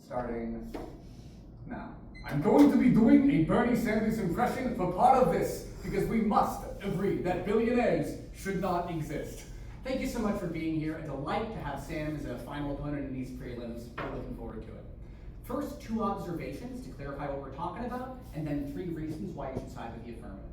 Starting now. I'm going to be doing a Bernie Sanders impression for part of this, because we must agree that billionaires should not exist. Thank you so much for being here. A delight to have Sam as a final opponent in these prelims. We're looking forward to it. First, 2 observations to clarify what we're talking about, and then 3 reasons why you should side with the affirmative.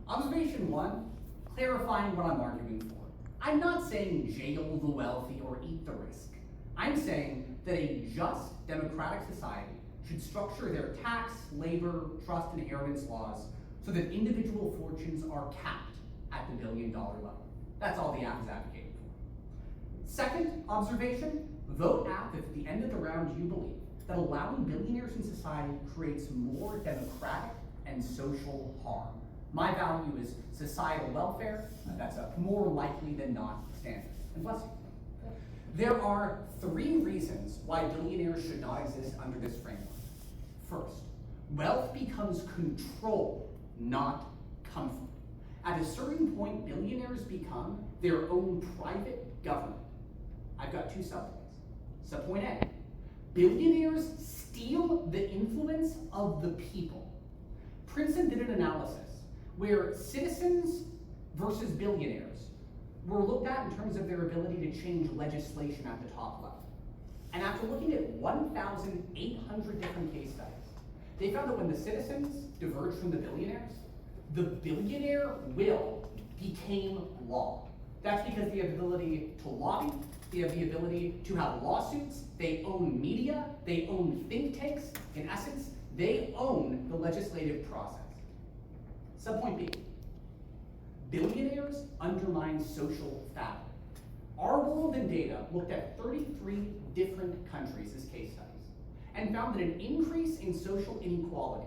Observation 1, clarifying what I'm arguing for. I'm not saying jail the wealthy or eat the risk. I'm saying that a just democratic society should structure their tax, labor, trust, and inheritance laws so that individual fortunes are capped at the $1 billion level. That's all the app is advocating for. Second observation, vote app if at the end of the round you believe that allowing billionaires in society creates more democratic and social harm. My value is societal welfare. That's a more likely than not standard. And bless you. There are 3 reasons why billionaires should not exist under this framework. First, wealth becomes control, not comfort. At a certain point, billionaires become their own private government. I've got 2 subpoints. Subpoint A, billionaires steal the influence of the people. Princeton did an analysis where citizens versus billionaires were looked at in terms of their ability to change legislation at the top level. And after looking at 1,800 different case studies, they found that when the citizens diverged from the billionaire will became law. That's because they have the ability to lobby, they have the ability to have lawsuits, they own media, they own think tanks. In essence, they own the legislative process. Subpoint B, billionaires undermine social fabric. Our World in Data looked at 33 different countries as case studies and found that an increase in social inequality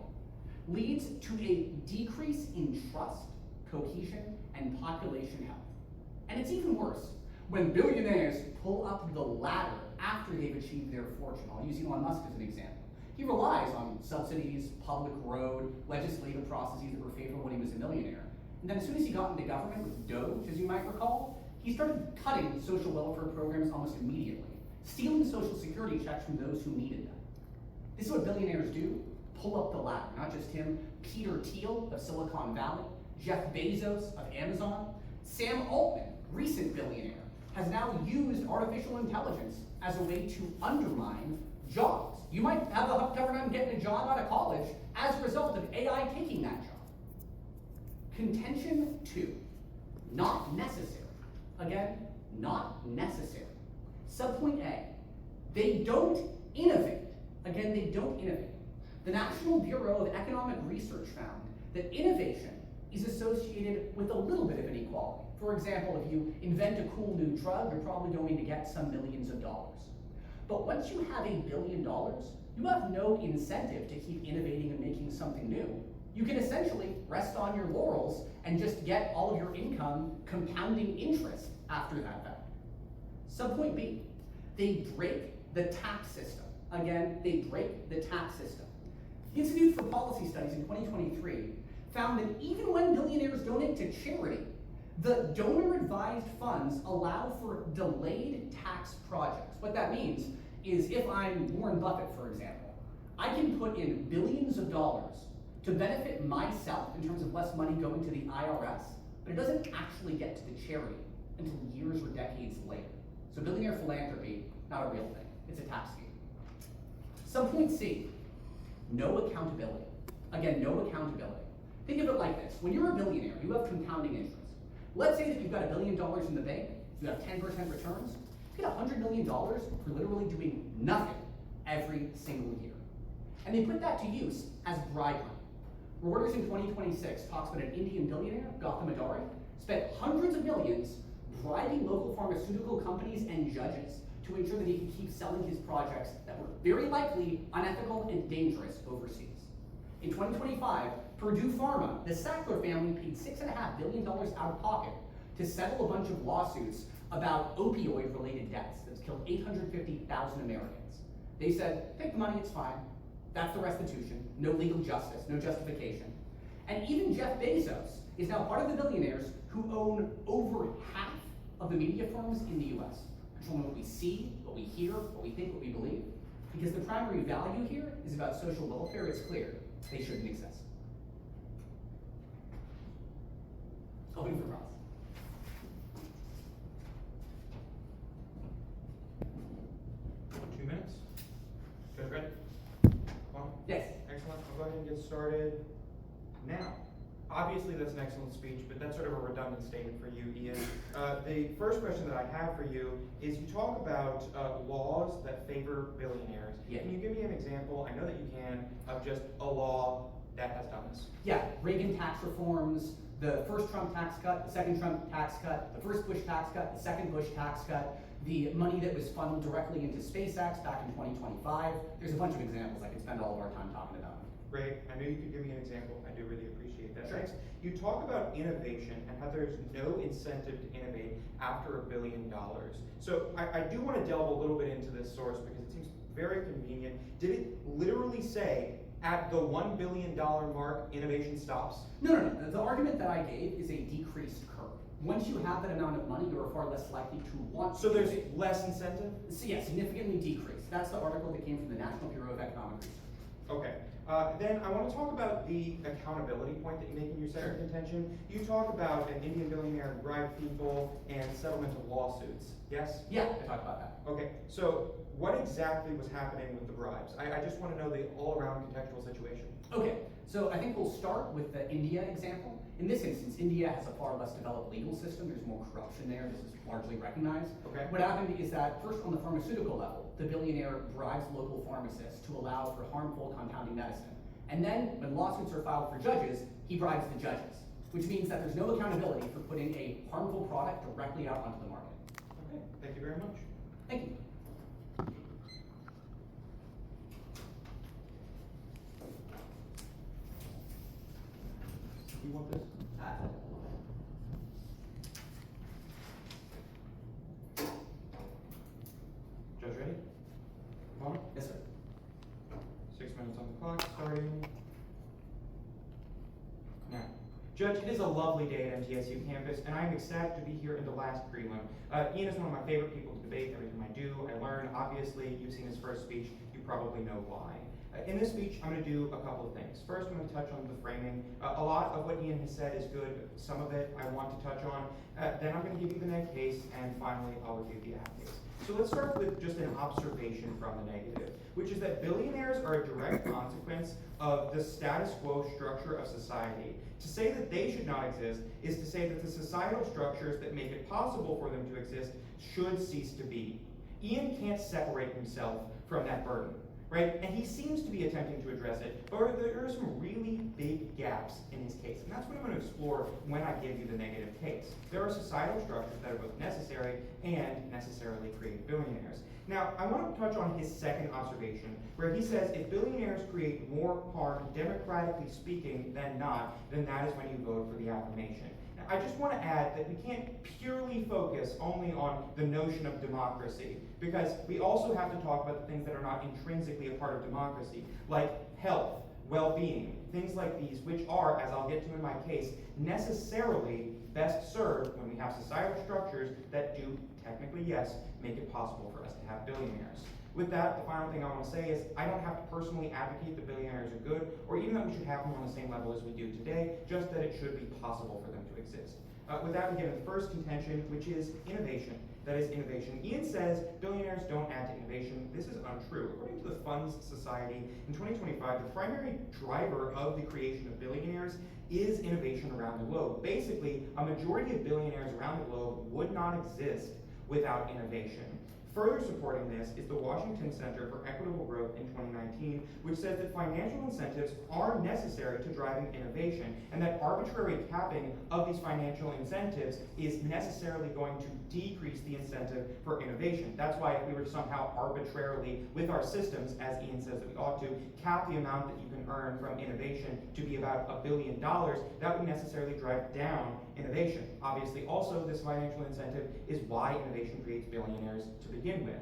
leads to a decrease in trust, cohesion, and population health. And it's even worse when billionaires pull up the ladder after they've achieved their fortune. I'll use Elon Musk as an example. He relies on subsidies, public road, legislative processes that were favorable when he was a millionaire. And then as soon as he got into government with Doge, as you might recall, he started cutting social welfare programs almost immediately, stealing social security checks from those who needed them. This is what billionaires do. Pull up the ladder, not just him, Peter Thiel of Silicon Valley, Jeff Bezos of Amazon, Sam Altman, recent billionaire, has now used artificial intelligence as a way to undermine jobs. You might have a government getting a job out of college as a result of AI taking that job. Contention 2, not necessary. Again, not necessary. Subpoint A, they don't innovate. Again, they don't innovate. The National Bureau of Economic Research found that innovation is associated with a little bit of inequality. For example, if you invent a cool new drug, you're probably going to get some millions of dollars. But once you have $1 billion, you have no incentive to keep innovating and making something new. You can essentially rest on your laurels and just get all of your income compounding interest after that fact. Subpoint B, they break the tax system. Again, they break the tax system. The Institute for Policy Studies in 2023 found that even when billionaires donate to charity, the donor-advised funds allow for delayed tax projects. What that means is if I'm Warren Buffett, for example, I can put in billions of dollars to benefit myself in terms of less money going to the IRS, but it doesn't actually get to the charity until years or decades later. So billionaire philanthropy, not a real thing. It's a tax scheme. Subpoint C, no accountability. Again, no accountability. Think of it like this. When you're a billionaire, you have compounding interest. Let's say that you've got $1 billion in the bank, you have 10% returns, you get $100 million for literally doing nothing every single year. And they put that to use as bribe money. Reuters in 2026 talks about an Indian billionaire, Gautam Adani, spent hundreds of millions bribing local pharmaceutical companies and judges to ensure that he could keep selling his projects that were very likely unethical and dangerous overseas. In 2025, Purdue Pharma, the Sackler family paid $6.5 billion out of pocket to settle a bunch of lawsuits about opioid-related deaths that's killed 850,000 Americans. They said, take the money, it's fine. That's the restitution. No legal justice, no justification. And even Jeff Bezos is now part of the billionaires who own over half of the media firms in the US, controlling what we see, what we hear, what we think, what we believe. Because the primary value here is about social welfare, it's clear. They shouldn't exist. Open for cross. Good, ready? Well, Yes. excellent. I'll go ahead and get started now. Obviously, that's an excellent speech, but that's sort of a redundant statement for you, Ian. The first question that I have for you is you talk about laws that favor billionaires. Yeah. Can you give me an example, I know that you can, of just a law that has done this? Yeah, Reagan tax reforms, the first Trump tax cut, the second Trump tax cut, the first Bush tax cut, the second Bush tax cut, the money that was funneled directly into SpaceX back in 2025. There's a bunch of examples I could spend all of our time talking about. Great. I knew you could give me an example. I do really appreciate that. Sure. Next, you talk about innovation and how there's no incentive to innovate after $1 billion. So I do want to delve a little bit into this source because it seems very convenient. Did it literally say at the $1 billion mark, innovation stops? No. The argument that I gave is a decreased curve. Once you have that amount of money, you are far less likely to want to. So there's less incentive? So yeah, significantly decreased. That's the article that came from the National Bureau of Economic Research. Okay. Then I want to talk about the accountability point that you make in your second contention. You talk about an Indian billionaire who bribed people and settlement of lawsuits. Yes? Yeah, I talked about that. Okay, so what exactly was happening with the bribes? I just want to know the all-around contextual situation. Okay, so I think we'll start with the India example. In this instance, India has a far less developed legal system. There's more corruption there. This is largely recognized. Okay. What happened is that first on the pharmaceutical level, the billionaire bribes local pharmacists to allow for harmful compounding medicine. And then when lawsuits are filed for judges, he bribes the judges, which means that there's no accountability for putting a harmful product directly out onto the market. Okay, thank you very much. Thank you. You want this? Judge ready? Come on. Yes, sir. 6 minutes on the clock, starting now. Judge, it is a lovely day at MTSU campus, and I am ecstatic to be here in the last prelim. Ian is one of my favorite people to debate. Everything I do, I learn. Obviously, you've seen his first speech. You probably know why. In this speech, I'm going to do a couple of things. First, I'm going to touch on the framing. A lot of what Ian has said is good. Some of it I want to touch on. Then I'm going to give you the neg case, and finally, I'll review the app case. So let's start with just an observation from the negative, which is that billionaires are a direct consequence of the status quo structure of society. To say that they should not exist is to say that the societal structures that make it possible for them to exist should cease to be. Ian can't separate himself from that burden, right? And he seems to be attempting to address it, but there are some really big gaps in his case. And that's what I'm going to explore when I give you the negative case. There are societal structures that are both necessary and necessarily create billionaires. Now, I want to touch on his second observation, where he says if billionaires create more harm, democratically speaking, than not, then that is when you vote for the affirmation. Now, I just want to add that we can't purely focus only on the notion of democracy, because we also have to talk about the things that are not intrinsically a part of democracy, like health, well-being, things like these, which are, as I'll get to in my case, necessarily best served when we have societal structures that do, technically yes, make it possible for us to have billionaires. With that, the final thing I want to say is I don't have to personally advocate that billionaires are good, or even that we should have them on the same level as we do today, just that it should be possible for them to exist. With that, we get into the first contention, which is innovation. That is innovation. Ian says billionaires don't add to innovation. This is untrue. According to the Funds Society, in 2025, the primary driver of the creation of billionaires is innovation around the globe. Basically, a majority of billionaires around the globe would not exist without innovation. Further supporting this is the Washington Center for Equitable Growth in 2019, which says that financial incentives are necessary to driving innovation, and that arbitrary capping of these financial incentives is necessarily going to decrease the incentive for innovation. That's why if we were to somehow arbitrarily, with our systems, as Ian says that we ought to, cap the amount that you can earn from innovation to be about $1 billion, that would necessarily drive down innovation. Obviously, also, this financial incentive is why innovation creates billionaires to begin with.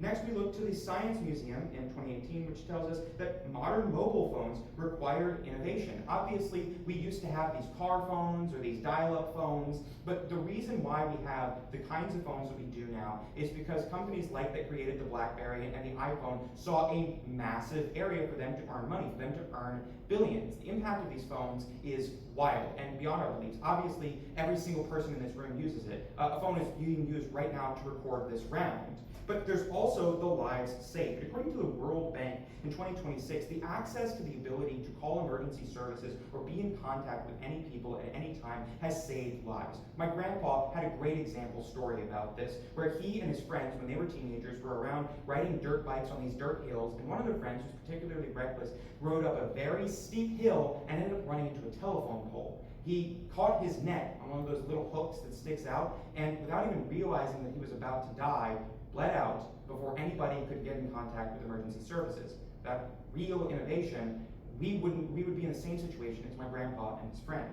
Next, we look to the Science Museum in 2018, which tells us that modern mobile phones required innovation. Obviously, we used to have these car phones or these dial-up phones, but the reason why we have the kinds of phones that we do now is because companies like that created the BlackBerry and the iPhone saw a massive area for them to earn money, for them to earn billions. The impact of these phones is wild and beyond our beliefs. Obviously, every single person in this room uses it. A phone is being used right now to record this round. But there's also the lives saved. According to the World Bank, in 2026, the access to the ability to call emergency services or be in contact with any people at any time has saved lives. My grandpa had a great example story about this, where he and his friends, when they were teenagers, were around riding dirt bikes on these dirt hills, and one of their friends, who's particularly reckless, rode up a very steep hill and ended up running into a telephone pole. He caught his neck on one of those little hooks that sticks out, and without even realizing that he was about to die, bled out before anybody could get in contact with emergency services. That real innovation, we would be in the same situation as my grandpa and his friend.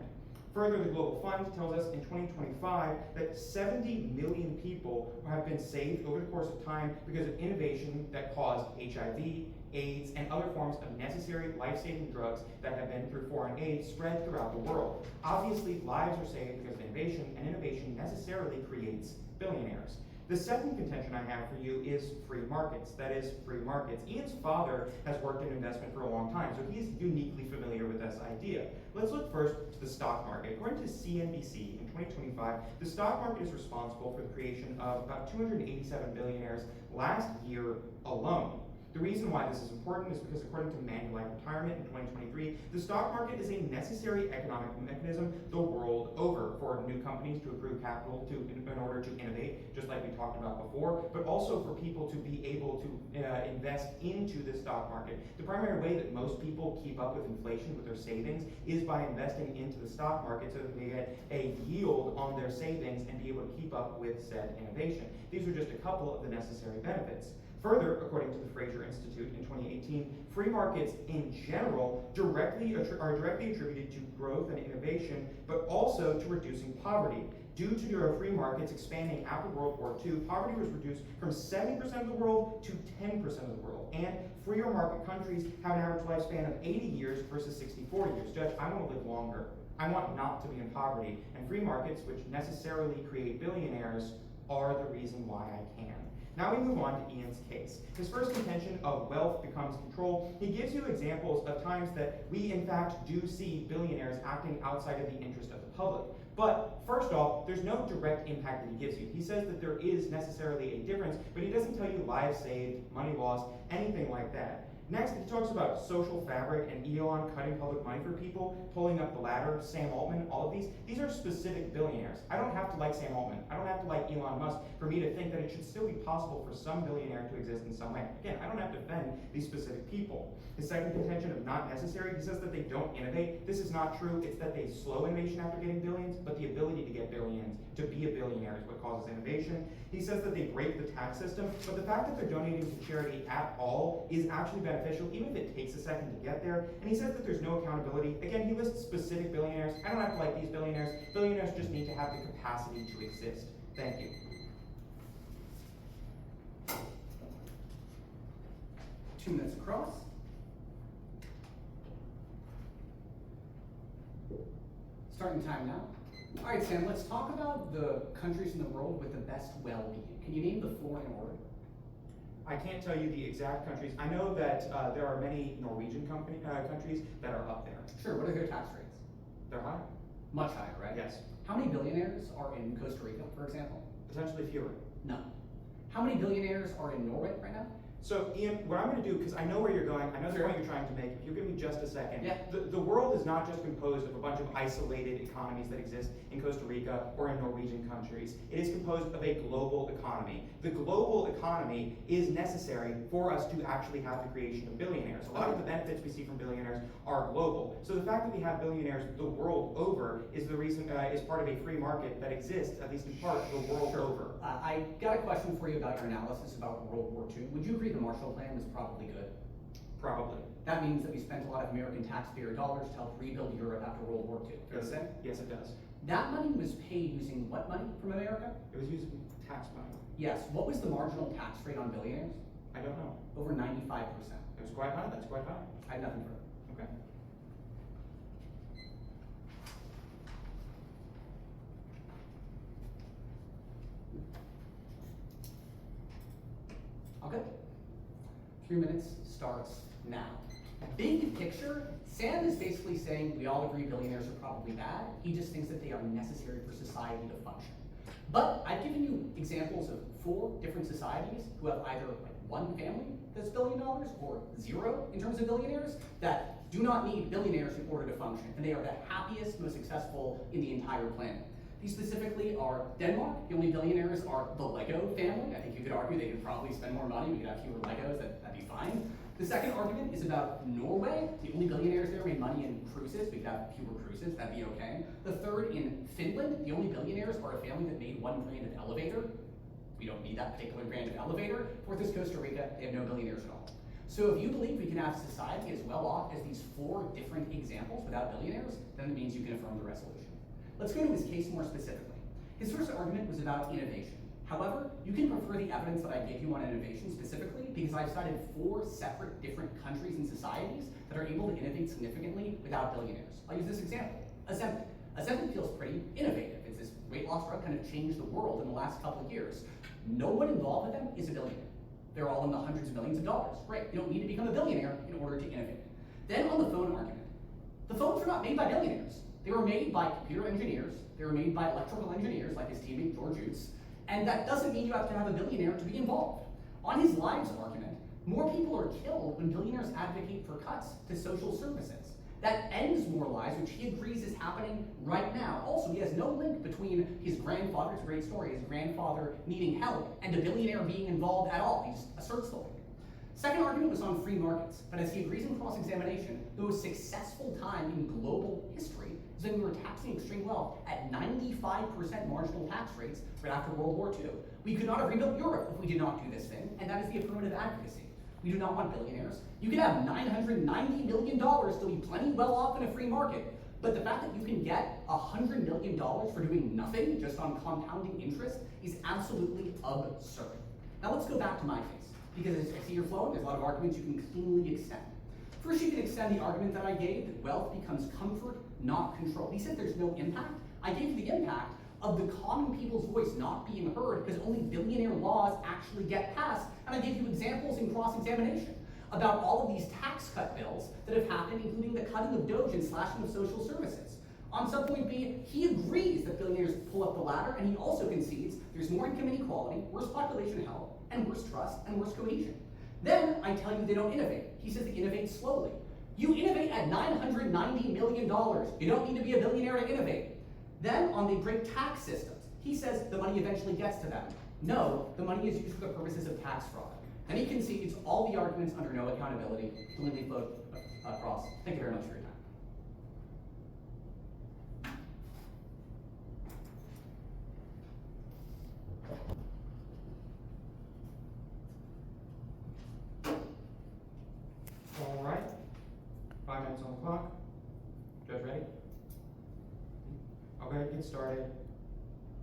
Further, the Global Fund tells us in 2025 that 70 million people have been saved over the course of time because of innovation that caused HIV, AIDS, and other forms of necessary life-saving drugs that have been, through foreign aid, spread throughout the world. Obviously, lives are saved because of innovation, and innovation necessarily creates billionaires. The second contention I have for you is free markets. That is, free markets. Iain's father has worked in investment for a long time, so he's uniquely familiar with this idea. Let's look first to the stock market. According to CNBC, in 2025, the stock market is responsible for the creation of about 287 billionaires last year alone. The reason why this is important is because, according to Manulife Retirement in 2023, the stock market is a necessary economic mechanism the world over for new companies to accrue capital in order to innovate, just like we talked about before, but also for people to be able to invest into the stock market. The primary way that most people keep up with inflation with their savings is by investing into the stock market so that they get a yield on their savings and be able to keep up with said innovation. These are just a couple of the necessary benefits. Further, according to the Fraser Institute in 2018, free markets in general are directly attributed to growth and innovation, but also to reducing poverty. Due to your free markets expanding after World War II, poverty was reduced from 70% of the world to 10% of the world. And freer market countries have an average lifespan of 80 years versus 64 years. Judge, I want to live longer. I want not to be in poverty. And free markets, which necessarily create billionaires, are the reason why I can. Now we move on to Iain's case. His first contention of wealth becomes control. He gives you examples of times that we in fact do see billionaires acting outside of the interest of the public. But first off, there's no direct impact that he gives you. He says that there is necessarily a difference, but he doesn't tell you lives saved, money lost, anything like that. Next, he talks about social fabric and Elon cutting public money for people, pulling up the ladder, Sam Altman, all of these. These are specific billionaires. I don't have to like Sam Altman. I don't have to like Elon Musk for me to think that it should still be possible for some billionaire to exist in some way. Again, I don't have to defend these specific people. His second contention of not necessary, he says that they don't innovate. This is not true. It's that they slow innovation after getting billions, but the ability to get billions, to be a billionaire, is what causes innovation. He says that they break the tax system, but the fact that they're donating to charity at all is actually beneficial, even if it takes a second to get there. And he says that there's no accountability. Again, he lists specific billionaires. I don't have to like these billionaires. Billionaires just need to have the capacity to exist. Thank you. 2 minutes across. Starting time now. All right, Sam, let's talk about the countries in the world with the best well-being. Can you name the 4 in order? I can't tell you the exact countries. I know that there are many Norwegian countries that are up there. Sure, what are their tax rates? They're high. Much higher, right? Yes. How many billionaires are in Costa Rica, for example? Potentially fewer. None. How many billionaires are in Norway right now? So, Iain, what I'm going to do, because I know where you're going, I know the point you're trying to make, if you give me just a second. Yeah. The world is not just composed of a bunch of isolated economies that exist in Costa Rica or in Norwegian countries. It is composed of a global economy. The global economy is necessary for us to actually have the creation of billionaires. A lot of the benefits we see from billionaires are global. So the fact that we have billionaires the world over is the reason, is part of a free market that exists, at least in part, the world over. I got a question for you about your analysis about World War II. Would you agree the Marshall Plan was probably good? Probably. That means that we spent a lot of American taxpayer dollars to help rebuild Europe after World War II. Fair to say? Yes, it does. That money was paid using what money from America? It was using tax money. Yes, what was the marginal tax rate on billionaires? I don't know. Over 95%. It was quite high, that's quite high. I have nothing further. Okay. Okay. 3 minutes starts now. Big picture, Sam is basically saying we all agree billionaires are probably bad. He just thinks that they are necessary for society to function. But I've given you examples of 4 different societies who have either like one family that's $1 billion or 0 in terms of billionaires that do not need billionaires in order to function. And they are the happiest, most successful in the entire planet. These specifically are Denmark. The only billionaires are the Lego family. I think you could argue they could probably spend more money. We could have fewer Legos, that'd be fine. The second argument is about Norway. The only billionaires there made money in cruises. We could have fewer cruises, that'd be okay. The third in Finland, the only billionaires are a family that made $1 grand of elevator. We don't need that particular brand of elevator. Fourth is Costa Rica. They have no billionaires at all. So if you believe we can have society as well off as these 4 different examples without billionaires, then it means you can affirm the resolution. Let's go to his case more specifically. His first argument was about innovation. However, you can prefer the evidence that I gave you on innovation specifically because I've cited 4 separate different countries and societies that are able to innovate significantly without billionaires. I'll use this example, Ozempic. Ozempic feels pretty innovative. It's this weight loss drug kind of changed the world in the last couple of years. No one involved with them is a billionaire. They're all in the hundreds of millions of dollars. Great, you don't need to become a billionaire in order to innovate. Then on the phone argument. The phones were not made by billionaires. They were made by computer engineers. They were made by electrical engineers like his teammate George Utz. And that doesn't mean you have to have a billionaire to be involved. On his lives argument, more people are killed when billionaires advocate for cuts to social services. That ends more lives, which he agrees is happening right now. Also, he has no link between his grandfather's great story, his grandfather needing help, and a billionaire being involved at all. He just asserts the link. Second argument was on free markets, but as he agrees in cross-examination, the most successful time in global history is when we were taxing extreme wealth at 95% marginal tax rates right after World War II. We could not have rebuilt Europe if we did not do this thing, and that is the affirmative advocacy. We do not want billionaires. You can have $990 million, still be plenty well off in a free market, but the fact that you can get $100 million for doing nothing just on compounding interest is absolutely absurd. Now let's go back to my case, because as I see you're flowing, there's a lot of arguments you can cleanly extend. First, you can extend the argument that I gave that wealth becomes comfort, not control. He said there's no impact. I gave you the impact of the common people's voice not being heard because only billionaire laws actually get passed. And I gave you examples in cross-examination about all of these tax cut bills that have happened, including the cutting of Doge and slashing of social services. On subpoint B, he agrees that billionaires pull up the ladder, and he also concedes there's more income inequality, worse population health, and worse trust, and worse cohesion. Then I tell you they don't innovate. He says they innovate slowly. You innovate at $990 million. You don't need to be a billionaire to innovate. Then on the break tax systems, he says the money eventually gets to them. No, the money is used for the purposes of tax fraud. And he concedes all the arguments under no accountability, cleanly flowed across. Thank you very much for your time. All right, 5 minutes on the clock. Judge ready? I'll go ahead and get started.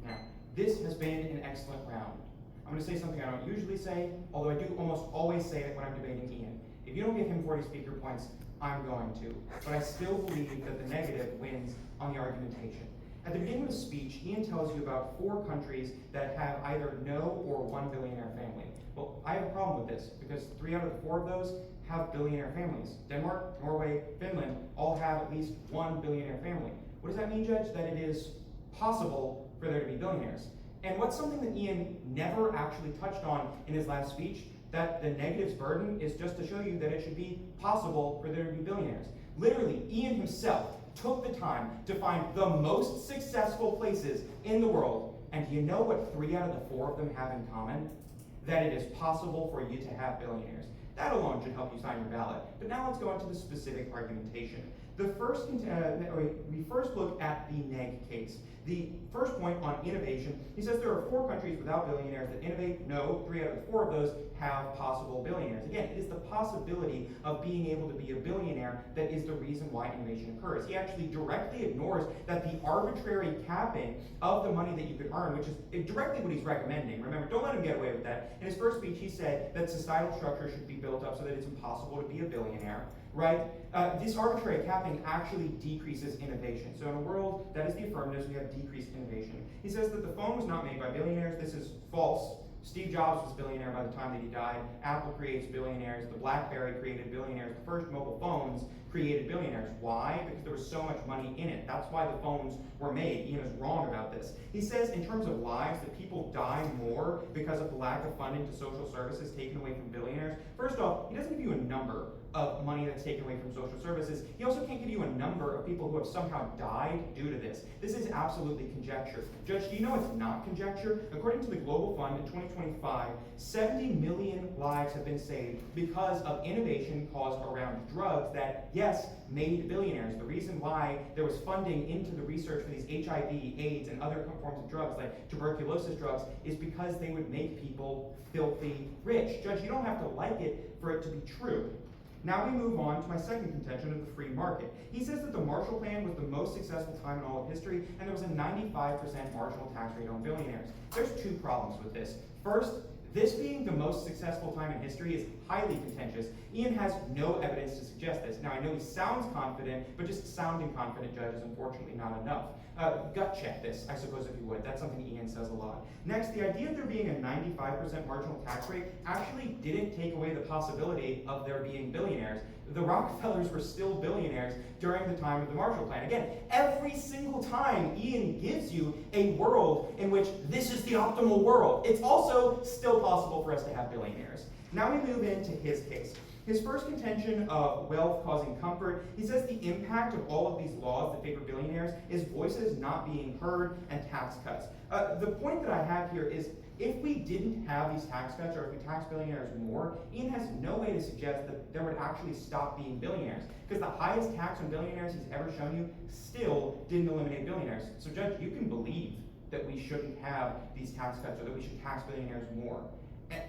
Now, this has been an excellent round. I'm going to say something I don't usually say, although I do almost always say it when I'm debating Iain. If you don't give him 40 speaker points, I'm going to. But I still believe that the negative wins on the argumentation. At the beginning of the speech, Iain tells you about 4 countries that have either no or 1 billionaire family. Well, I have a problem with this, because 3 out of the 4 of those have billionaire families. Denmark, Norway, Finland all have at least 1 billionaire family. What does that mean, Judge? That it is possible for there to be billionaires. And what's something that Iain never actually touched on in his last speech, that the negatives burden is just to show you that it should be possible for there to be billionaires. Literally, Iain himself took the time to find the most successful places in the world, and do you know what 3 out of the 4 of them have in common? That it is possible for you to have billionaires. That alone should help you sign your ballot. But now let's go into the specific argumentation. We first look at the neg case. The first point on innovation, he says there are 4 countries without billionaires that innovate. No, 3 out of the 4 of those have possible billionaires. Again, it is the possibility of being able to be a billionaire that is the reason why innovation occurs. He actually directly ignores that the arbitrary capping of the money that you could earn, which is directly what he's recommending. Remember, don't let him get away with that. In his first speech, he said that societal structure should be built up so that it's impossible to be a billionaire. Right? This arbitrary capping actually decreases innovation. So in a world that is the affirmatives, we have decreased innovation. He says that the phone was not made by billionaires. This is false. Steve Jobs was a billionaire by the time that he died. Apple creates billionaires. The BlackBerry created billionaires. The first mobile phones created billionaires. Why? Because there was so much money in it. That's why the phones were made. Ian is wrong about this. He says in terms of lives that people die more because of the lack of funding to social services taken away from billionaires. First off, he doesn't give you a number of money that's taken away from social services. He also can't give you a number of people who have somehow died due to this. This is absolutely conjecture. Judge, do you know it's not conjecture? According to the Global Fund in 2025, 70 million lives have been saved because of innovation caused around drugs that, yes, made billionaires. The reason why there was funding into the research for these HIV, AIDS, and other forms of drugs like tuberculosis drugs is because they would make people filthy rich. Judge, you don't have to like it for it to be true. Now we move on to my second contention of the free market. He says that the Marshall Plan was the most successful time in all of history, and there was a 95% marginal tax rate on billionaires. There's 2 problems with this. First, this being the most successful time in history is highly contentious. Ian has no evidence to suggest this. Now, I know he sounds confident, but just sounding confident, Judge, is unfortunately not enough. Gut check this, I suppose, if you would. That's something Ian says a lot. Next, the idea of there being a 95% marginal tax rate actually didn't take away the possibility of there being billionaires. The Rockefellers were still billionaires during the time of the Marshall Plan. Again, every single time Ian gives you a world in which this is the optimal world, it's also still possible for us to have billionaires. Now we move into his case. His first contention of wealth causing comfort, he says the impact of all of these laws that favor billionaires is voices not being heard and tax cuts. The point that I have here is if we didn't have these tax cuts, or if we tax billionaires more, Ian has no way to suggest that there would actually stop being billionaires. Because the highest tax on billionaires he's ever shown you still didn't eliminate billionaires. So Judge, you can believe that we shouldn't have these tax cuts or that we should tax billionaires more.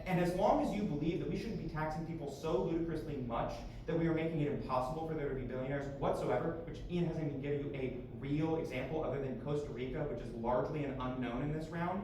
And as long as you believe that we shouldn't be taxing people so ludicrously much that we are making it impossible for there to be billionaires whatsoever, which Ian hasn't even given you a real example other than Costa Rica, which is largely an unknown in this round,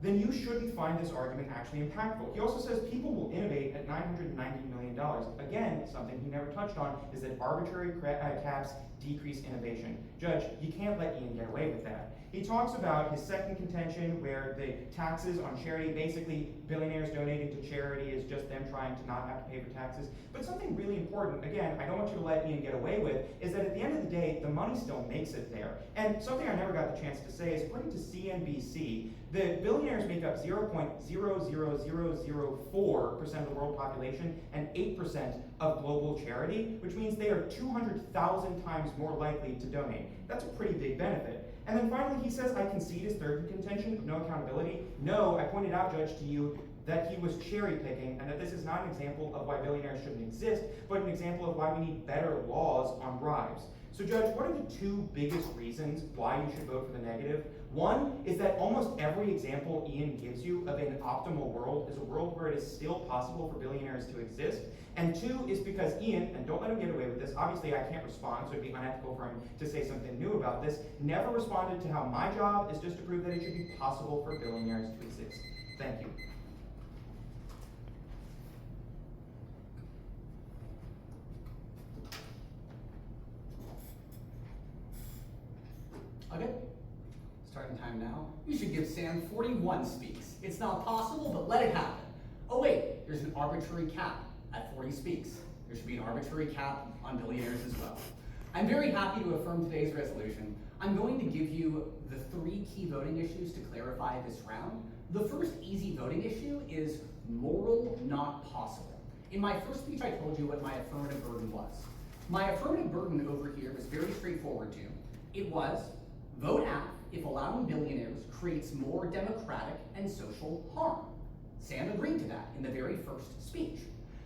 then you shouldn't find this argument actually impactful. He also says people will innovate at $990 million. Again, something he never touched on is that arbitrary caps decrease innovation. Judge, you can't let Ian get away with that. He talks about his second contention where the taxes on charity, basically billionaires donating to charity is just them trying to not have to pay for taxes. But something really important, again, I don't want you to let Ian get away with, is that at the end of the day, the money still makes it there. And something I never got the chance to say is, according to CNBC, the billionaires make up 0.00004% of the world population and 8% of global charity, which means they are 200,000 times more likely to donate. That's a pretty big benefit. And then finally, he says, I concede his third contention of no accountability. No, I pointed out, Judge, to you that he was cherry picking and that this is not an example of why billionaires shouldn't exist, but an example of why we need better laws on bribes. So Judge, what are the 2 biggest reasons why you should vote for the negative? One is that almost every example Ian gives you of an optimal world is a world where it is still possible for billionaires to exist. And 2 is because Ian, and don't let him get away with this, obviously I can't respond, so it'd be unethical for him to say something new about this, never responded to how my job is just to prove that it should be possible for billionaires to exist. Thank you. Okay, starting time now. You should give Sam 41 speaks. It's not possible, but let it happen. Oh wait, there's an arbitrary cap at 40 speaks. There should be an arbitrary cap on billionaires as well. I'm very happy to affirm today's resolution. I'm going to give you the 3 key voting issues to clarify this round. The first easy voting issue is moral, not possible. In my first speech, I told you what my affirmative burden was. My affirmative burden over here was very straightforward to you. It was vote aff if allowing billionaires creates more democratic and social harm. Sam agreed to that in the very first speech.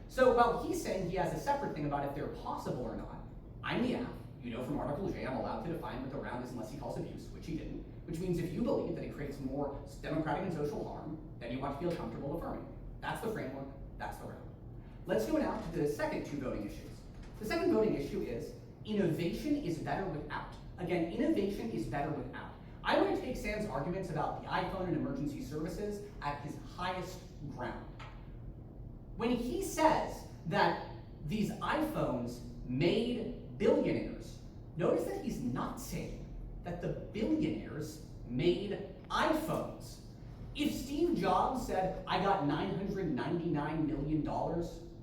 So while he's saying he has a separate thing about if they're possible or not, I'm the app. You know from Article J, I'm allowed to define what the round is unless he calls abuse, which he didn't, which means if you believe that it creates more democratic and social harm, then you want to feel comfortable affirming. That's the framework, that's the round. Let's go now to the second two voting issues. The second voting issue is innovation is better without. Again, innovation is better without. I want to take Sam's arguments about the iPhone and emergency services at his highest ground. When he says that these iPhones made billionaires, notice that he's not saying that the billionaires made iPhones. If Steve Jobs said, I got $999 million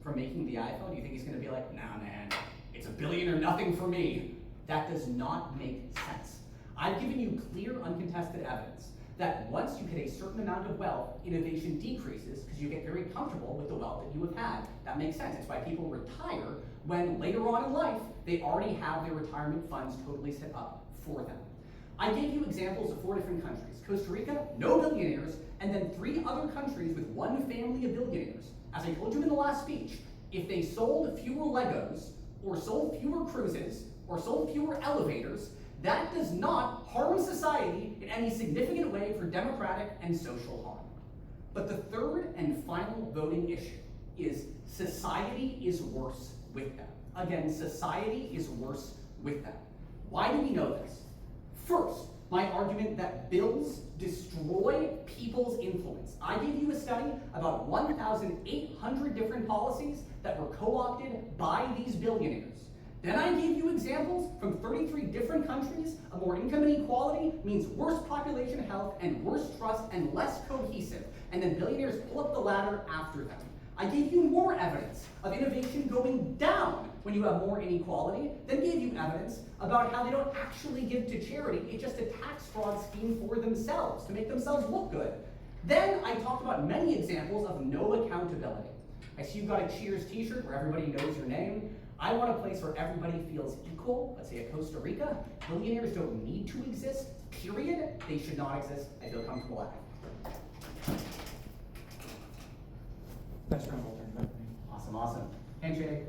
from making the iPhone, do you think he's going to be like, nah, man, it's $1 billion or nothing for me? That does not make sense. I've given you clear, uncontested evidence that once you hit a certain amount of wealth, innovation decreases because you get very comfortable with the wealth that you have had. That makes sense. It's why people retire when later on in life, they already have their retirement funds totally set up for them. I gave you examples of 4 different countries. Costa Rica, no billionaires, and then 3 other countries with one family of billionaires. As I told you in the last speech, if they sold fewer Legos, or sold fewer cruises, or sold fewer elevators, that does not harm society in any significant way for democratic and social harm. But the third and final voting issue is society is worse with them. Again, society is worse with them. Why do we know this? First, my argument that bills destroy people's influence. I gave you a study about 1,800 different policies that were co-opted by these billionaires. Then I gave you examples from 33 different countries of more income inequality means worse population health and worse trust and less cohesive. And then billionaires pull up the ladder after them. I gave you more evidence of innovation going down when you have more inequality, then gave you evidence about how they don't actually give to charity. It's just a tax fraud scheme for themselves, to make themselves look good. Then I talked about many examples of no accountability. I see you've got a Cheers t-shirt where everybody knows your name. I want a place where everybody feels equal, let's say at Costa Rica. Billionaires don't need to exist, period. They should not exist. I feel comfortable at it. Best round, Walter. Awesome, awesome. Handshake.